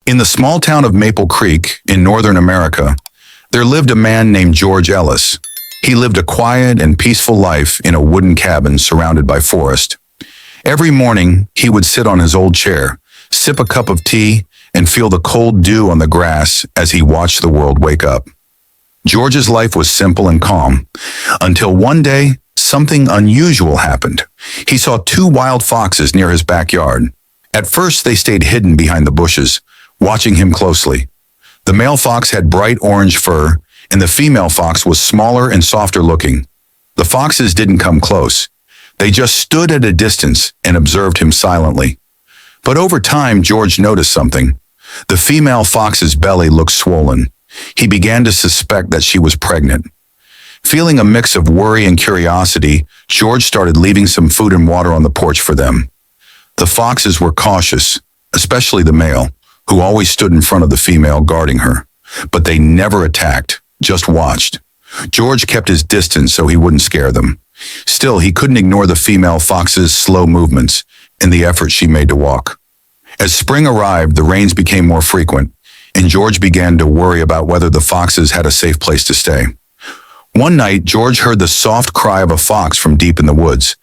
In the small town of Maple Creek in northern America, there lived a man named George Ellis. He lived a quiet and peaceful life in a wooden cabin surrounded by forest. Every morning, he would sit on his old chair, sip a cup of tea, and feel the cold dew on the grass as he watched the world wake up. George's life was simple and calm, until one day, something unusual happened. He saw two wild foxes near his backyard. At first, they stayed hidden behind the bushes, watching him closely. The male fox had bright orange fur, and the female fox was smaller and softer looking. The foxes didn't come close. They just stood at a distance and observed him silently. But over time, George noticed something. The female fox's belly looked swollen. He began to suspect that she was pregnant. Feeling a mix of worry and curiosity, George started leaving some food and water on the porch for them. The foxes were cautious, especially the male, who always stood in front of the female guarding her. But they never attacked, just watched. George kept his distance so he wouldn't scare them. Still, he couldn't ignore the female fox's slow movements and the effort she made to walk. As spring arrived, the rains became more frequent, and George began to worry about whether the foxes had a safe place to stay. One night, George heard the soft cry of a fox from deep in the woods.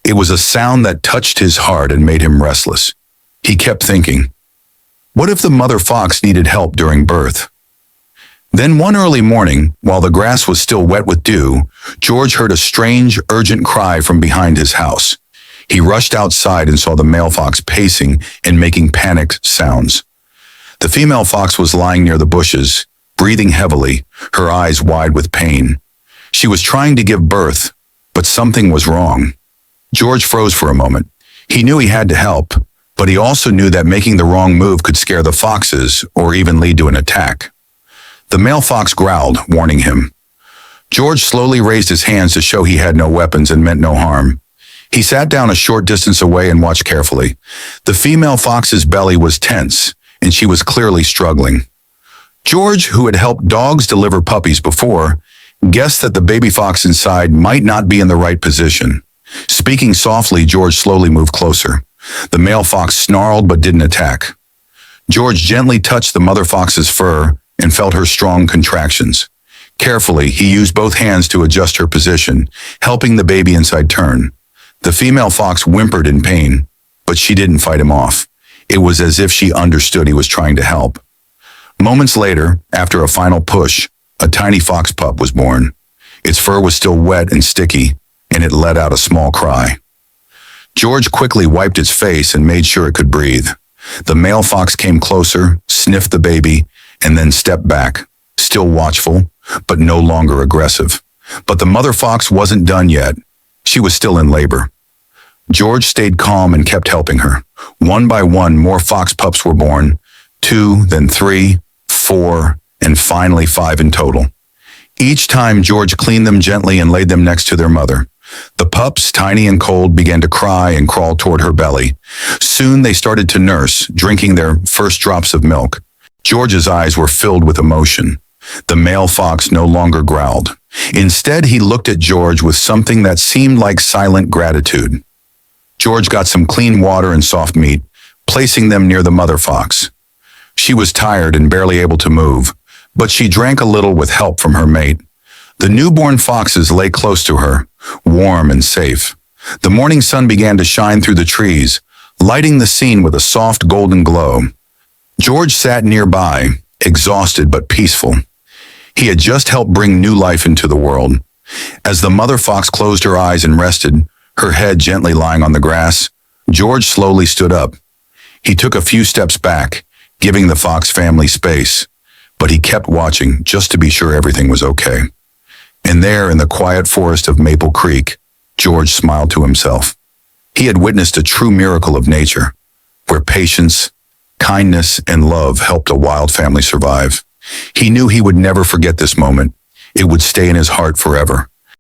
It was a sound that touched his heart and made him restless. He kept thinking, what if the mother fox needed help during birth? Then one early morning, while the grass was still wet with dew, George heard a strange, urgent cry from behind his house. He rushed outside and saw the male fox pacing and making panicked sounds. The female fox was lying near the bushes, breathing heavily, her eyes wide with pain. She was trying to give birth, but something was wrong. George froze for a moment. He knew he had to help, but he also knew that making the wrong move could scare the foxes or even lead to an attack. The male fox growled, warning him. George slowly raised his hands to show he had no weapons and meant no harm. He sat down a short distance away and watched carefully. The female fox's belly was tense, and she was clearly struggling. George, who had helped dogs deliver puppies before, guessed that the baby fox inside might not be in the right position. Speaking softly, George slowly moved closer. The male fox snarled but didn't attack. George gently touched the mother fox's fur and felt her strong contractions. Carefully, he used both hands to adjust her position, helping the baby inside turn. The female fox whimpered in pain, but she didn't fight him off. It was as if she understood he was trying to help. Moments later, after a final push, a tiny fox pup was born. Its fur was still wet and sticky, and it let out a small cry. George quickly wiped its face and made sure it could breathe. The male fox came closer, sniffed the baby, and then stepped back, still watchful, but no longer aggressive. But the mother fox wasn't done yet. She was still in labor. George stayed calm and kept helping her. One by one, more fox pups were born, 2, then 3, 4, and finally 5 in total. Each time, George cleaned them gently and laid them next to their mother. The pups, tiny and cold, began to cry and crawl toward her belly. Soon they started to nurse, drinking their first drops of milk. George's eyes were filled with emotion. The male fox no longer growled. Instead, he looked at George with something that seemed like silent gratitude. George got some clean water and soft meat, placing them near the mother fox. She was tired and barely able to move, but she drank a little with help from her mate. The newborn foxes lay close to her, warm and safe. The morning sun began to shine through the trees, lighting the scene with a soft golden glow. George sat nearby, exhausted but peaceful. He had just helped bring new life into the world. As the mother fox closed her eyes and rested, her head gently lying on the grass, George slowly stood up. He took a few steps back, giving the fox family space, but he kept watching just to be sure everything was okay. And there, in the quiet forest of Maple Creek, George smiled to himself. He had witnessed a true miracle of nature, where patience, kindness, and love helped a wild family survive. He knew he would never forget this moment. It would stay in his heart forever.